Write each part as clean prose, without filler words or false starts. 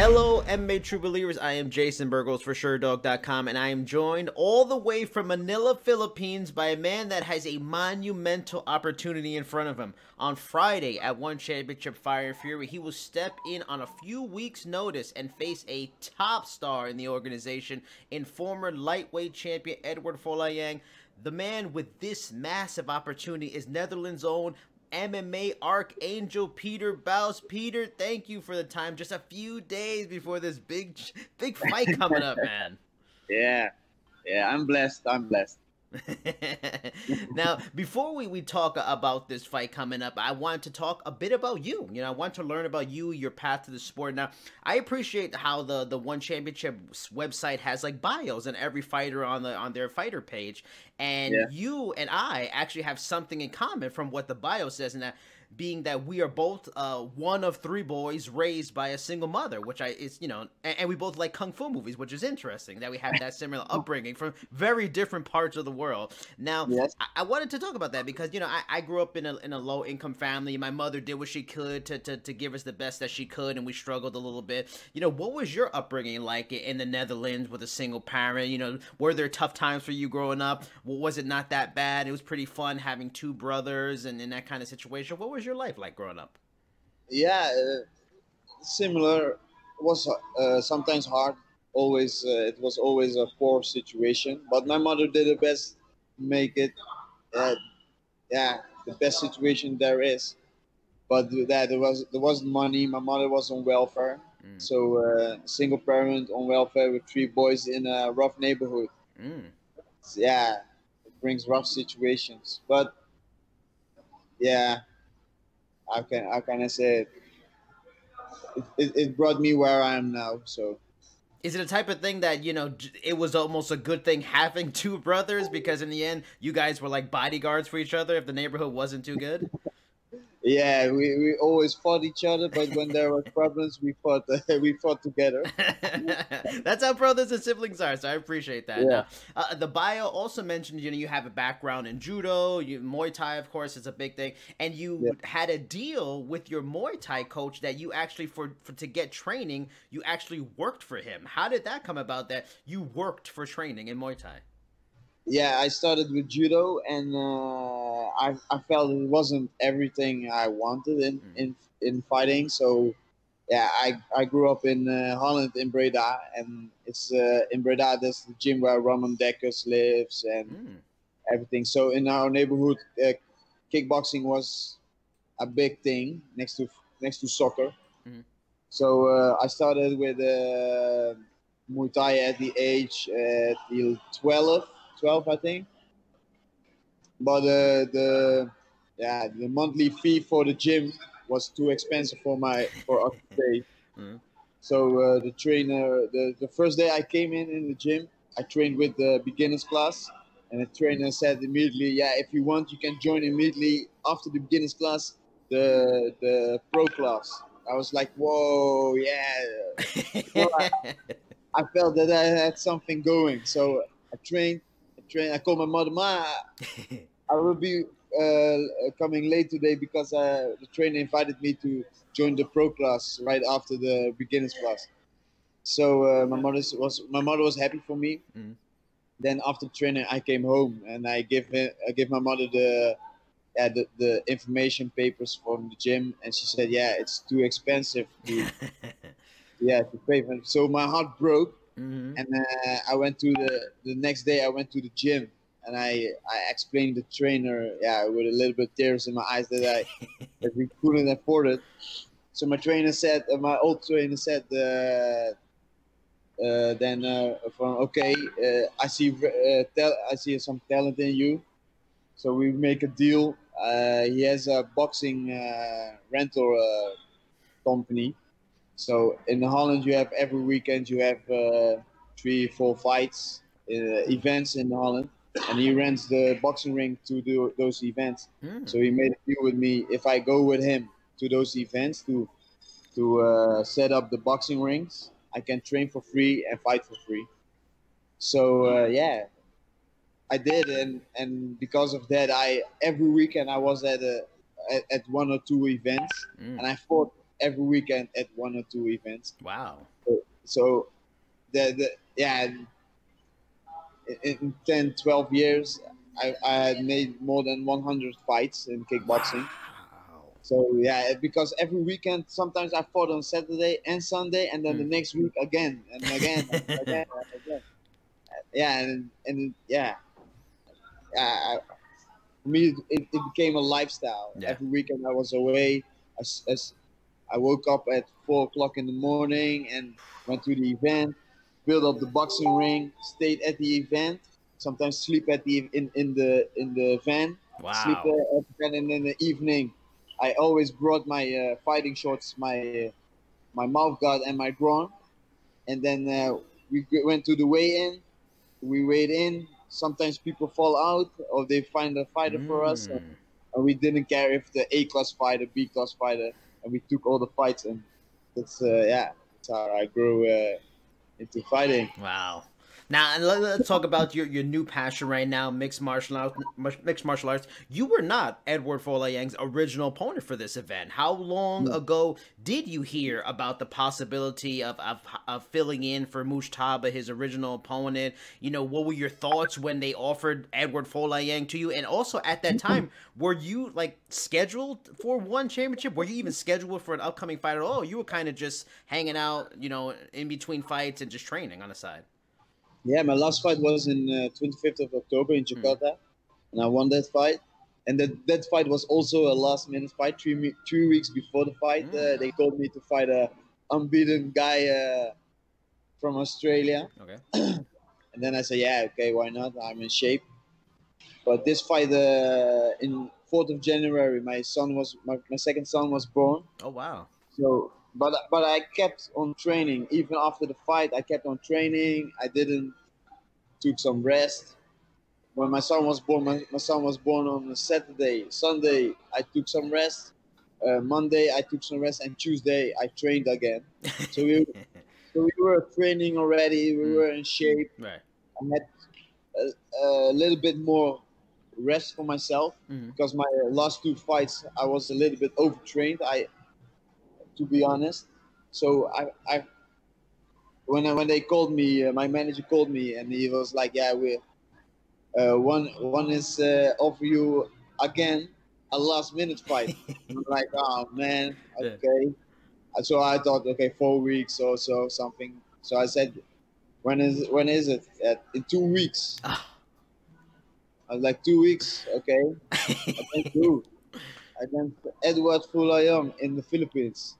Hello, MMA True Believers. I am Jason Burgos for Sherdog.com, and I am joined all the way from Manila, Philippines, by a man that has a monumental opportunity in front of him. On Friday at One Championship Fire and Fury, he will step in on a few weeks' notice and face a top star in the organization in former lightweight champion Eduard Folayang. The man with this massive opportunity is Netherlands' own MMA Archangel Pieter Buist. Peter, thank you for the time. Just a few days before this big fight coming up, man. Yeah, I'm blessed. Now, before we talk about this fight coming up, I want to talk a bit about you. I want to learn about you, your path to the sport. Now, I appreciate how the One Championship website has like bios on every fighter on their fighter page, and you and I actually have something in common from what the bio says, and that being that we are both one of three boys raised by a single mother, which and we both like kung fu movies, which is interesting that we have that similar upbringing from very different parts of the world. Now, I wanted to talk about that because I grew up in a low income family. My mother did what she could to give us the best that she could, and we struggled a little bit. What was your upbringing like in the Netherlands with a single parent? Were there tough times for you growing up? Was it not that bad? It was pretty fun having two brothers and in that kind of situation. What was your life like growing up? Yeah, similar. It was sometimes hard. Always, it was always a poor situation. But my mother did her best to make it, the best situation there is. But that there wasn't money. My mother was on welfare, so single parent on welfare with three boys in a rough neighborhood. Yeah, it brings rough situations. But yeah. How can I say it? It brought me where I am now. So, is it a type of thing that it was almost a good thing having two brothers because in the end you guys were like bodyguards for each other if the neighborhood wasn't too good? yeah, we always fought each other, but when there were problems, we fought together. That's how brothers and siblings are, so I appreciate that. Yeah. Now, the bio also mentioned you have a background in judo, Muay Thai, of course, is a big thing, and you had a deal with your Muay Thai coach that you actually to get training, you actually worked for him. How did that come about that you worked for training in Muay Thai? Yeah, I started with judo, and I felt it wasn't everything I wanted in fighting. So, yeah, I grew up in Holland, in Breda, and it's in Breda. There's the gym where Ramon Dekkers lives and everything. So in our neighborhood, kickboxing was a big thing next to soccer. So I started with Muay Thai at the age till 12, I think. But the monthly fee for the gym was too expensive for us to pay. So the trainer, the first day I came in the gym, I trained with the beginners class, and the trainer said immediately, "Yeah, if you want, you can join immediately after the beginners class, the pro class." I was like, "Whoa, yeah!" I felt that I had something going, so I trained. I called my mother, "Ma, I will be coming late today because the trainer invited me to join the pro class right after the beginners class." So my mother was happy for me. Then after training, I came home and I gave my mother the information papers from the gym, and she said, "Yeah, it's too expensive to to pay for it." So my heart broke, and I went to the next day. I went to the gym. And I explained to the trainer, with a little bit tears in my eyes that we couldn't afford it. So my trainer said, my old trainer said, I see some talent in you, so we make a deal. He has a boxing rental company. So in Holland, you have every weekend you have 3-4 fights, events in Holland. And he rents the boxing ring to do those events. So he made a deal with me. If I go with him to those events to set up the boxing rings, I can train for free and fight for free. So I did, and because of that, every weekend I was at one or two events, and I fought every weekend at 1 or 2 events. Wow. So yeah, in 10, 12 years, I had made more than 100 fights in kickboxing. Wow. So yeah, because every weekend, sometimes I fought on Saturday and Sunday, and then the next week again and again and again and again. Yeah, and yeah, for me it became a lifestyle. Yeah. Every weekend I was away. As I woke up at 4 o'clock in the morning and went to the event, built up the boxing ring, stayed at the event. Sometimes sleep at the in the van, sleep Wow. there at the van, and in the evening, I always brought my fighting shorts, my mouth guard, and my groin, and then we went to the weigh-in. We weighed in. Sometimes people fall out or they find a fighter for us, and we didn't care if the A class fighter, B class fighter, and we took all the fights, and that's yeah, that's how I grew into fighting. Wow. Now, and let's talk about your new passion right now, mixed martial arts. Mixed martial arts. You were not Eduard Folayang's original opponent for this event. How long ago did you hear about the possibility of filling in for Mujtaba, his original opponent? You know, what were your thoughts when they offered Eduard Folayang to you? And also at that time, were you like scheduled for one championship? Were you even scheduled for an upcoming fight at all? You were kind of just hanging out, you know, in between fights and just training on the side. Yeah, my last fight was in 25th of October in Jakarta, and I won that fight. And that fight was also a last minute fight. 3 weeks before the fight, they called me to fight a unbeaten guy from Australia. Okay. And then I said, yeah, okay, why not? I'm in shape. But this fight in 4th of January, my second son was born. Oh wow. So, but I kept on training even after the fight. I kept on training. I didn't took some rest. When my son was born, my son was born on a Saturday. Sunday, I took some rest. Monday, I took some rest, and Tuesday, I trained again. So we were training already. We were in shape. Right. I had a little bit more rest for myself because my last 2 fights, I was a little bit overtrained. To be honest. So when they called me, my manager called me and he was like, "Yeah, we one is offer you again a last minute fight." I'm like, "Oh man, okay." So I thought, okay, 4 weeks or so something. So I said, when is it? In 2 weeks. I was like, 2 weeks, okay. Against Eduard Folayang in the Philippines.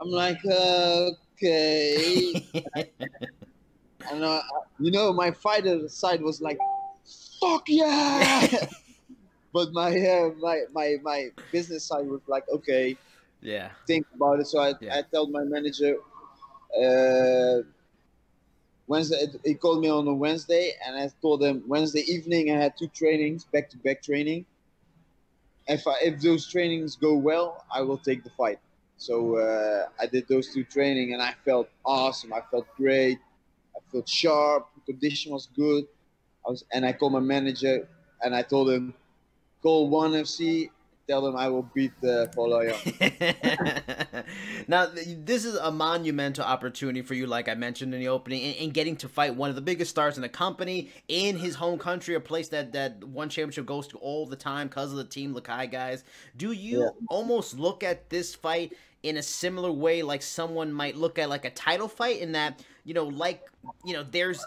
I'm like, okay. And you know, my fighter side was like, fuck yeah. But my business side was like, okay, Yeah. think about it. So I told my manager Wednesday. He called me on a Wednesday, and I told him Wednesday evening I had 2 trainings, back-to-back training. If those trainings go well, I will take the fight. So I did those 2 training, and I felt awesome. I felt great. I felt sharp. The condition was good. And I called my manager, and I told him, call ONE FC, tell them I will beat Folayang. Now, this is a monumental opportunity for you, like I mentioned in the opening, in getting to fight one of the biggest stars in the company, in his home country, a place that one championship goes to all the time because of the Team Lakai guys. Do you almost look at this fight in a similar way like someone might look at like a title fight, in that, you know, like, you know, there's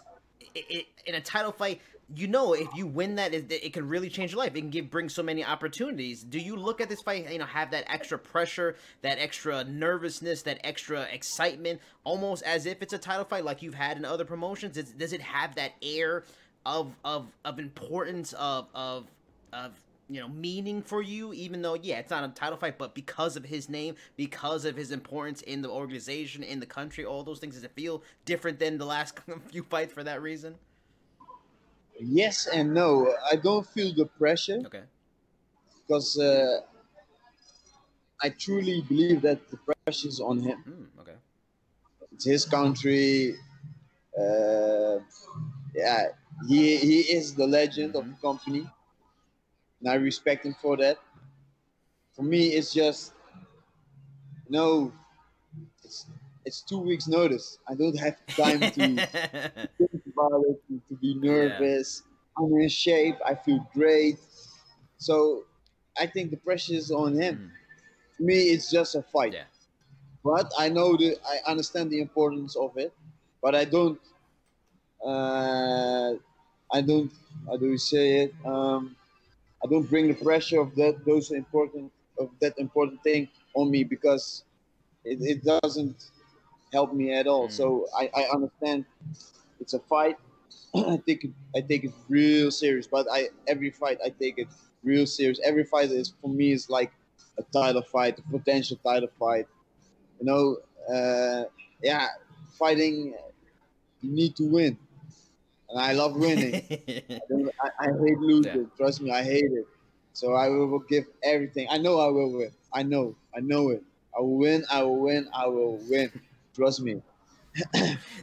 in a title fight, you know, if you win that, it can really change your life. It can bring so many opportunities. Do you look at this fight, you know, have that extra pressure, that extra nervousness, that extra excitement, almost as if it's a title fight like you've had in other promotions? Does it have that air of importance, of you know, meaning for you, even though, yeah, it's not a title fight, but because of his name, because of his importance in the organization, in the country, all those things, does it feel different than the last few fights for that reason? Yes and no. I don't feel the pressure. Okay. Because I truly believe that the pressure is on him. Okay. It's his country. Yeah, he is the legend of the company, and I respect him for that. For me, it's just No, it's it's 2 weeks notice. I don't have time to think about it, to be Yeah. nervous. I'm in shape. I feel great. So I think the pressure is on him. Mm. To me, it's just a fight. Yeah. But I understand the importance of it. But uh, I don't, how do we say it? I don't bring the pressure of that important thing on me because it doesn't help me at all. Mm. So I understand it's a fight. I take it real serious. But I every fight I take it real serious. Every fight is for me is like a title fight, a potential title fight. You know, yeah, fighting you need to win, and I love winning. I hate Yeah. losing. Trust me, I hate it. So I will give everything. I know I will win. I know it. I will win. I will win. I will win. Trust me.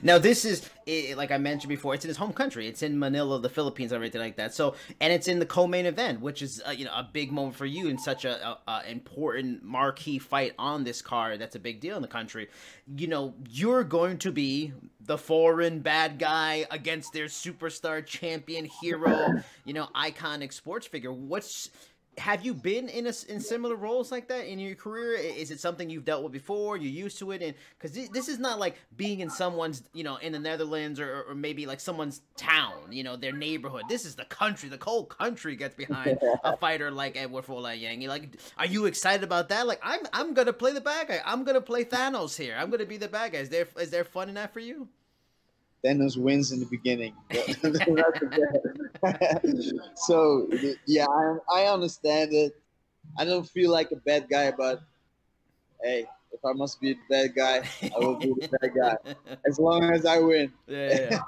Now this is like I mentioned before. It's in his home country. It's in Manila, the Philippines, and everything like that. So, and it's in the co-main event, which is a big moment for you in such a important marquee fight on this card. That's a big deal in the country. You're going to be the foreign bad guy against their superstar champion hero. Iconic sports figure. Have you been in similar roles like that in your career? Is it something you've dealt with before? You're used to it, and because this is not like being in someone's, in the Netherlands or maybe like someone's town, their neighborhood. This is the country. The whole country gets behind a fighter like Eduard Folayang. Are you excited about that? Like, I'm gonna play the bad guy. I'm gonna play Thanos here. I'm gonna be the bad guy. Is there fun in that for you? Thanos wins in the beginning. So yeah, I understand it. I don't feel like a bad guy, but hey, if I must be the bad guy, I will be the bad guy. As long as I win. Yeah.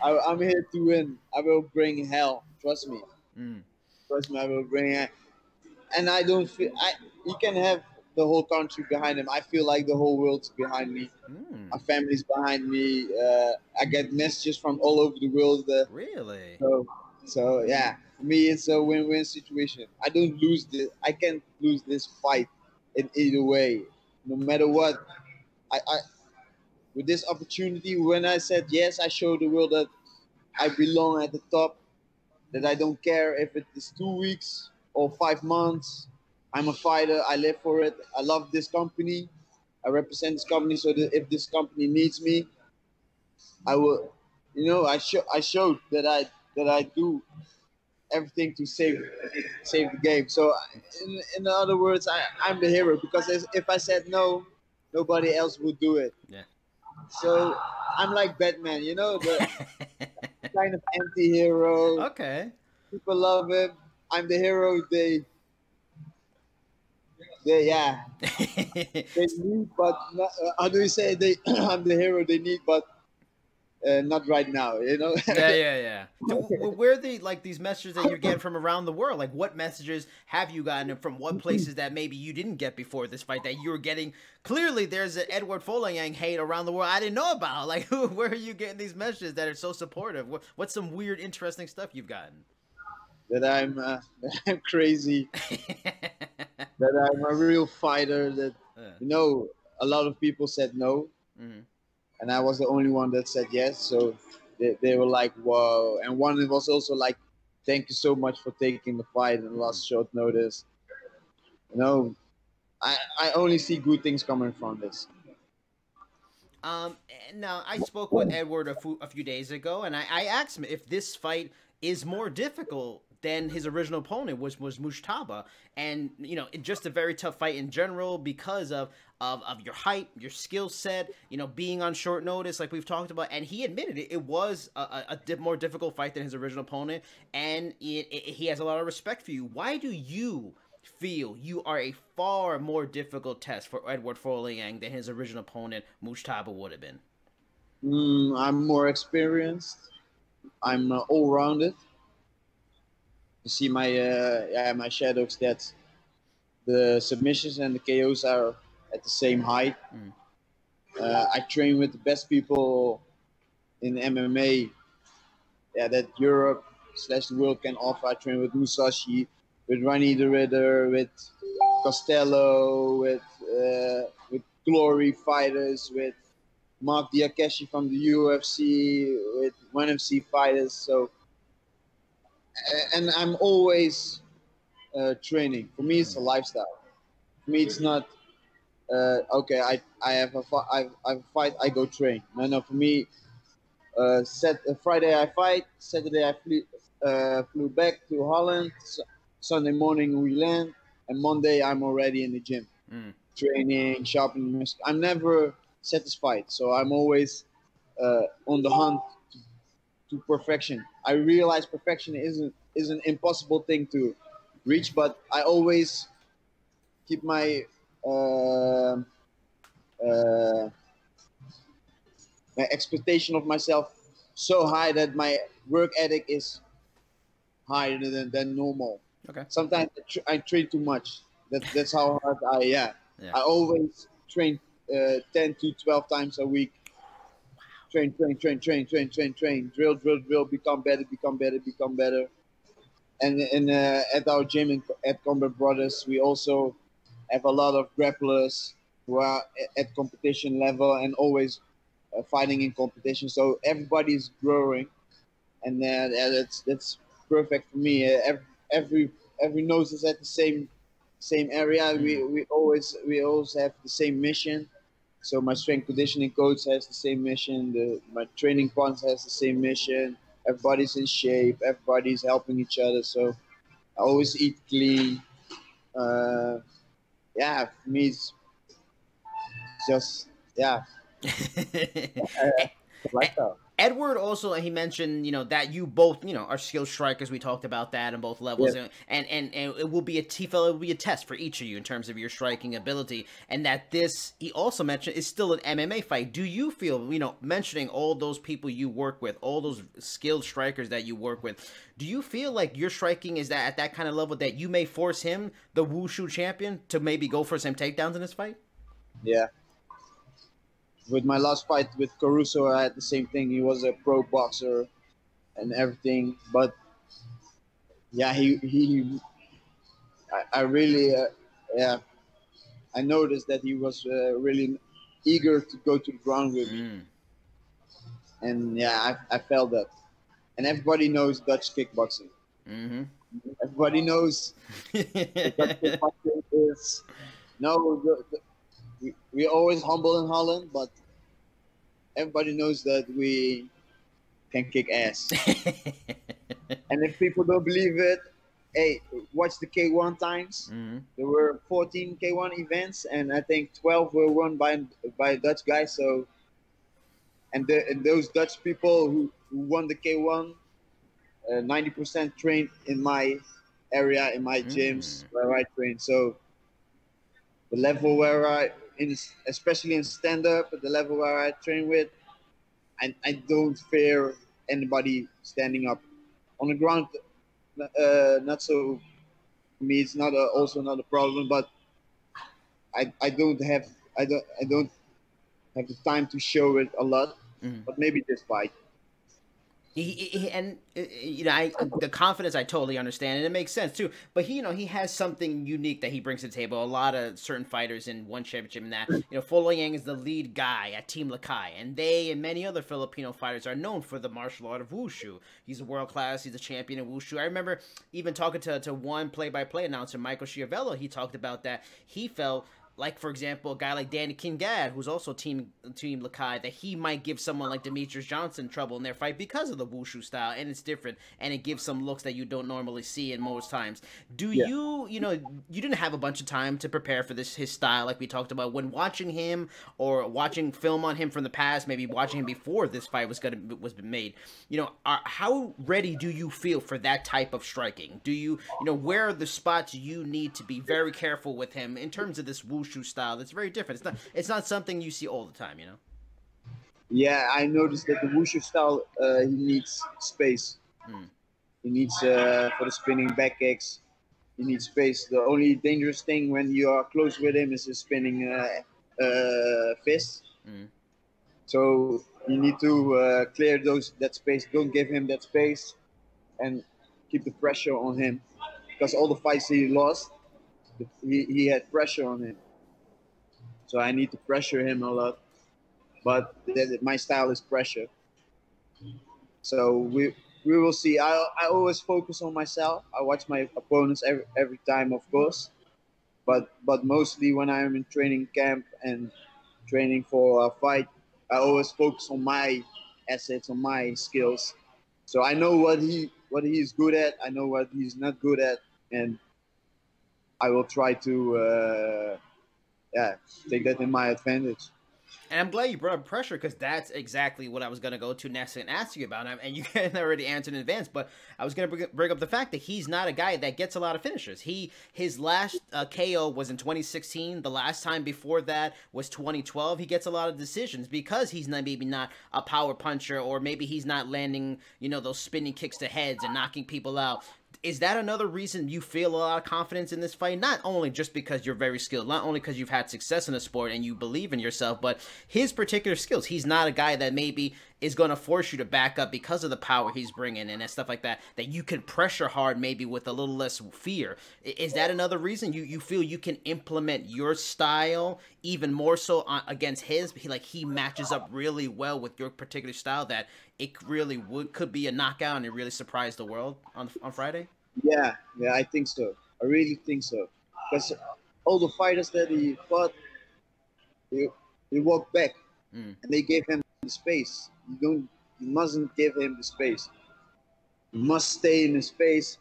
I'm here to win. I will bring hell. Trust me. Mm. Trust me, I will bring hell. And I don't feel you can have the whole country behind him. I feel like the whole world's behind me. Mm. My family's behind me. I get messages from all over the world. Really? So yeah, for me it's a win-win situation. I can't lose this fight in either way. No matter what, I with this opportunity, when I said yes, I showed the world that I belong at the top. That I don't care if it is 2 weeks or 5 months. I'm a fighter. I live for it. I love this company. I represent this company, so that if this company needs me, I will. I showed that I do everything to save the game. So, in other words, I'm the hero because if I said no, nobody else would do it. Yeah. So I'm like Batman, the kind of anti-hero. Okay. People love him. I'm the hero. Yeah, they need, but not, how do you say they? I'm the hero they need, but not right now. Yeah. So, where are these messages that you're getting from around the world? Like, what messages have you gotten from what places that maybe you didn't get before this fight that you were getting? Clearly, there's an Eduard Folayang hate around the world I didn't know about. Like, where are you getting these messages that are so supportive? What's some weird, interesting stuff you've gotten? That I'm crazy. That I'm a real fighter. That a lot of people said no, Mm-hmm. and I was the only one that said yes. So they were like, "Whoa!" And one was also like, "Thank you so much for taking the fight in last short notice." You know, I only see good things coming from this. Um, Now I spoke with Edward a few days ago, and I asked him if this fight is more difficult than his original opponent was Mushtaba, and just a very tough fight in general because of your height, your skill set, being on short notice, like we've talked about. And he admitted it was a more difficult fight than his original opponent, and he has a lot of respect for you. Why do you feel you are a far more difficult test for Eduard Folayang than his original opponent, Mushtaba, would have been? I'm more experienced. I'm all-rounded. You see my Sherdog stats. The submissions and the KOs are at the same height. Mm. I train with the best people in MMA. Yeah, that Europe / the world can offer. I train with Musashi, with Rani the Ritter, with Costello, with with Glory fighters, with Mark Diakeshi from the UFC, with ONE FC fighters. So, and I'm always training. For me, it's a lifestyle. For me, it's not okay. I have I have a fight. I go train. No. For me, Friday I fight. Saturday I flew back to Holland. Sunday morning we land, and Monday I'm already in the gym, training, sharpening. I'm never satisfied, so I'm always on the hunt to perfection. I realize perfection is an impossible thing to reach, but I always keep uh, uh, my expectation of myself so high that my work ethic is higher than normal. Okay. Sometimes I train too much. That's how hard yeah. I always train 10 to 12 times a week. Train, drill, become better, become better. And at our gym at Combat Brothers, we also have a lot of grapplers who are at competition level and always fighting in competition. So everybody's growing, and that's perfect for me. Every nose is at the same area. We always have the same mission. So my strength conditioning coach has the same mission. My training partner has the same mission. Everybody's in shape. Everybody's helping each other. So I always eat clean. Yeah, for me it's just lifestyle. Edward also, he mentioned, that you both, are skilled strikers. We talked about that on both levels, Yes. and it will be it will be a test for each of you in terms of your striking ability, and that this, he also mentioned, is still an MMA fight. Do you feel, mentioning all those people you work with, all those skilled strikers that you work with, do you feel like your striking is that at that kind of level that you may force him, the Wushu champion, to maybe go for some takedowns in this fight? Yeah. With my last fight with Caruso, I had the same thing. He was a pro boxer and everything, but yeah, I really, I noticed that he was really eager to go to the ground with me, and yeah, I felt that. And everybody knows Dutch kickboxing. Mm-hmm. Everybody knows the Dutch kickboxing is no. We're always humble in Holland, but everybody knows that we can kick ass. And if people don't believe it, hey, watch the K1 times. There were 14 K1 events, and I think 12 were won by Dutch guys. So, and those Dutch people who won the K1, 90% trained in my area, in my gyms where I train. So, the level where especially in stand up, the level where I train with, I don't fear anybody standing up. On the ground, not so. For me, it's also not a problem. But I don't have I don't have the time to show it a lot. But maybe this fight. And the confidence I totally understand, and it makes sense too. But he has something unique that he brings to the table. A lot of certain fighters in one championship, and that Folayang is the lead guy at Team Lakay, and they and many other Filipino fighters are known for the martial art of wushu. He's a world class. He's a champion of wushu. I remember even talking to one play-by-play announcer, Michael Schiavello. He talked about that. He felt like, for example, a guy like Danny Kingad, who's also Team Lakay, that he might give someone like Demetrius Johnson trouble in their fight because of the wushu style, and it's different, and it gives some looks that you don't normally see in most times. Do you didn't have a bunch of time to prepare for his style, like we talked about, when watching him or watching film on him from the past, maybe watching him before this fight was made. How ready do you feel for that type of striking? Do you where are the spots you need to be very careful with him in terms of this wushu style that's very different? It's not something you see all the time, Yeah, I noticed that the wushu style he needs space. He needs for the spinning back kicks. He needs space. The only dangerous thing when you are close with him is his spinning fist. So you need to clear that space. Don't give him that space, and keep the pressure on him, because all the fights he lost, he had pressure on him. so I need to pressure him a lot. But my style is pressure. So we will see. I always focus on myself. I watch my opponents every time, of course, but mostly when I'm in training camp and training for a fight, I always focus on my assets, on my skills. So I know what he's good at. I know what he's not good at, and I will try to yeah, take that in my advantage. And I'm glad you brought up pressure, because that's exactly what I was going to go to next and ask you about. And you can already answered in advance, but I was going to bring up the fact that he's not a guy that gets a lot of finishers. His last KO was in 2016. The last time before that was 2012. He gets a lot of decisions because he's maybe not a power puncher, or maybe he's not landing, those spinning kicks to heads and knocking people out. Is that another reason you feel a lot of confidence in this fight? Not only just because you're very skilled, not only because you've had success in the sport and you believe in yourself, but his particular skills. He's not a guy that maybe is going to force you to back up because of the power he's bringing and stuff like that, that you can pressure hard maybe with a little less fear. Is that another reason you feel you can implement your style even more so against his? He matches up really well with your particular style, that it really could be a knockout and it really surprised the world on Friday? Yeah, I think so. I really think so. Because all the fighters that he fought, they walked back and they gave him the space. You mustn't give him the space. You must stay in the space,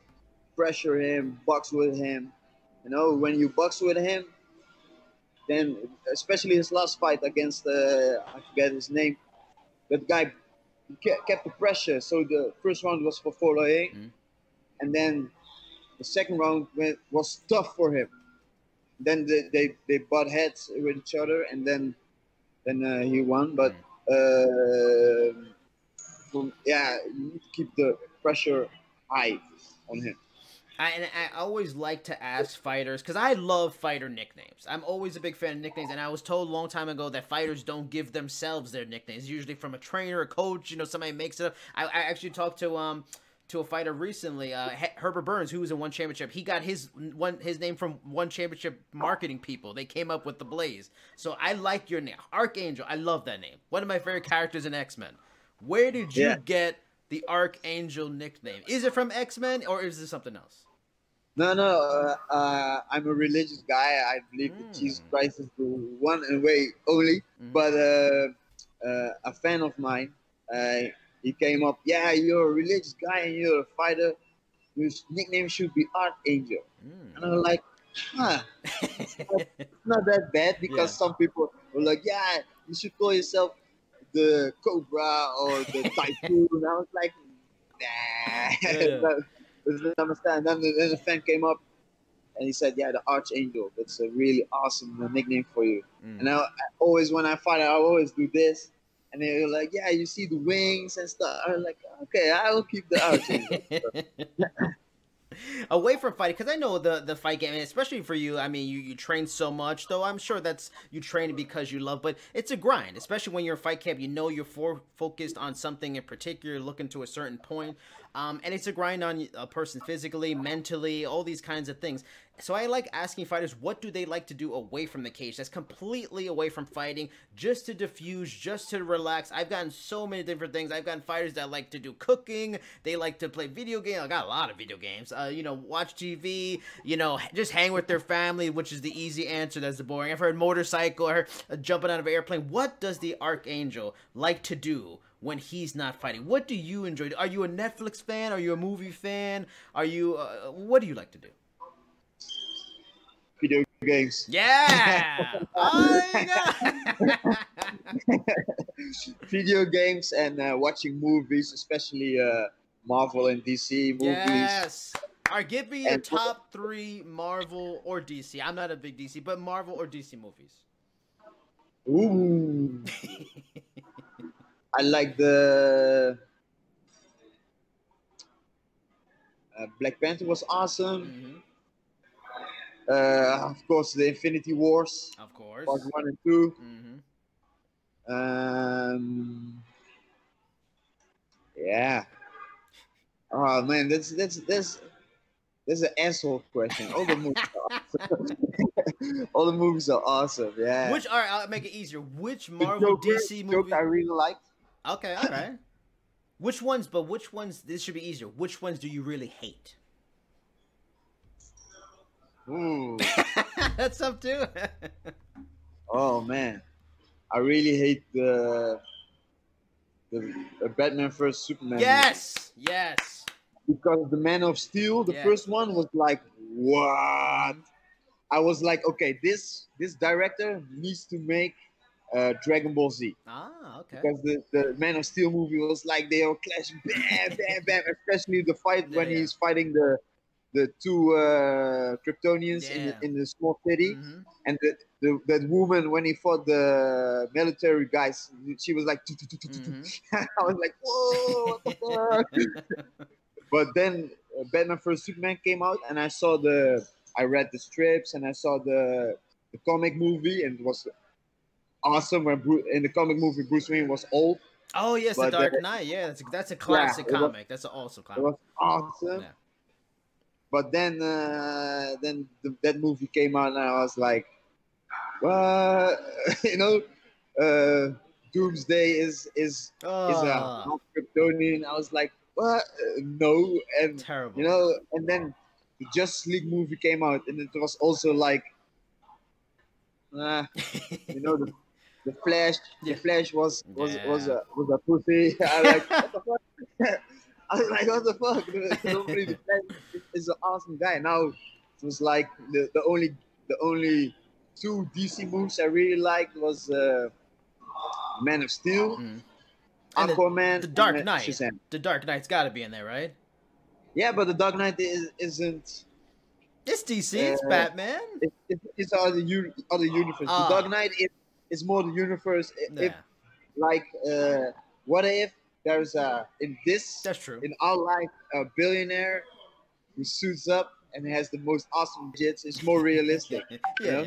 pressure him, box with him. When you box with him, then especially his last fight against I forget his name, that guy kept the pressure. So the first round was for Folayang, and then the second round was tough for him. Then they butt heads with each other, and then he won. But yeah, you need to keep the pressure high on him. I always like to ask fighters, because I love fighter nicknames. I'm always a big fan of nicknames, and I was told a long time ago that fighters don't give themselves their nicknames. Usually from a trainer, a coach, somebody makes it up. I actually talked to a fighter recently, Herbert Burns, who was in One Championship. He got his name from One Championship marketing people. They came up with the Blaze. So I like your name, Archangel. I love that name. One of my favorite characters in X-Men. Where did you get the Archangel nickname? Is it from X-Men, or is it something else? No. I'm a religious guy. I believe that Jesus Christ is the one and way only. But a fan of mine, he came up, yeah, you're a religious guy and you're a fighter. Your nickname should be Archangel. And I was like, it's not that bad, because some people were like, yeah, you should call yourself the Cobra or the Typhoon. And I was like, nah. Doesn't understand. Then the fan came up and he said, yeah, the Archangel. That's a really awesome nickname for you. And I always, when I fight, I always do this. And they were like, yeah, you see the wings and stuff. I was like, okay, I will keep the Archangel. Away from fighting, because I know the fight game, especially for you, I mean, you train so much, though I'm sure that's you train because you love, but it's a grind, especially when you're in fight camp. You're focused on something in particular, looking to a certain point, and it's a grind on a person physically, mentally, all these kinds of things. So I like asking fighters, what do they like to do away from the cage? That's completely away from fighting, just to diffuse, just to relax. I've gotten so many different things. I've gotten fighters that like to do cooking. They like to play video games. I got a lot of video games. Watch TV. Just hang with their family, which is the easy answer. That's the boring. I've heard motorcycle. I heard jumping out of an airplane. What does the Archangel like to do when he's not fighting? What do you enjoy? Are you a Netflix fan? Are you a movie fan? Are you? What do you like to do? Video games. Yeah. Video games and watching movies, especially Marvel and DC movies. Yes. All right, give me your top 3 Marvel or DC. I'm not a big DC, but Marvel or DC movies. Ooh. I like the Black Panther was awesome. Of course, the Infinity Wars. Of course. Part 1 and 2. Yeah. Oh man, that's an asshole question. All the movies are All the movies are awesome. Yeah. Which, all right, I'll make it easier. Which The Marvel Joker, DC movie? Joker I really liked. Okay, all right. Which ones? But which ones? This should be easier. Which ones do you really hate? Ooh. That's up too. Oh man, I really hate the Batman vs Superman. Yes, yes. Because the Man of Steel, the first one was like, what? I was like, okay, this director needs to make Dragon Ball Z. Ah, okay. Because the Man of Steel movie was like they were clashing, bam, bam, bam. Especially the fight when he's fighting the two Kryptonians in the small city, and that woman when he fought the military guys, she was like, I was like, whoa, what the fuck? But then Batman vs Superman came out, and I read the strips, and I saw the comic movie, and it was awesome. When in the comic movie Bruce Wayne was old. Oh yes, The Dark Knight. Yeah, that's a classic comic. That's an awesome comic. It was awesome. Yeah. But then that movie came out, and I was like, what? Doomsday is a Kryptonian. I was like, what? No. And terrible. And then the Justice League movie came out, and it was also like, the Flash. The Flash was a pussy. I like, what the fuck? I was like, what the fuck? The Flash is an awesome guy. Now it was like the only two DC movies I really liked was Man of Steel, Aquaman, the Dark Knight. Shazam. The Dark Knight's got to be in there, right? Yeah, but the Dark Knight isn't. It's DC. It's Batman. It's other universe. The Dark Knight is more the universe. If what if there's that's true. In our life a billionaire who suits up and has the most awesome jets? It's more realistic. Yeah.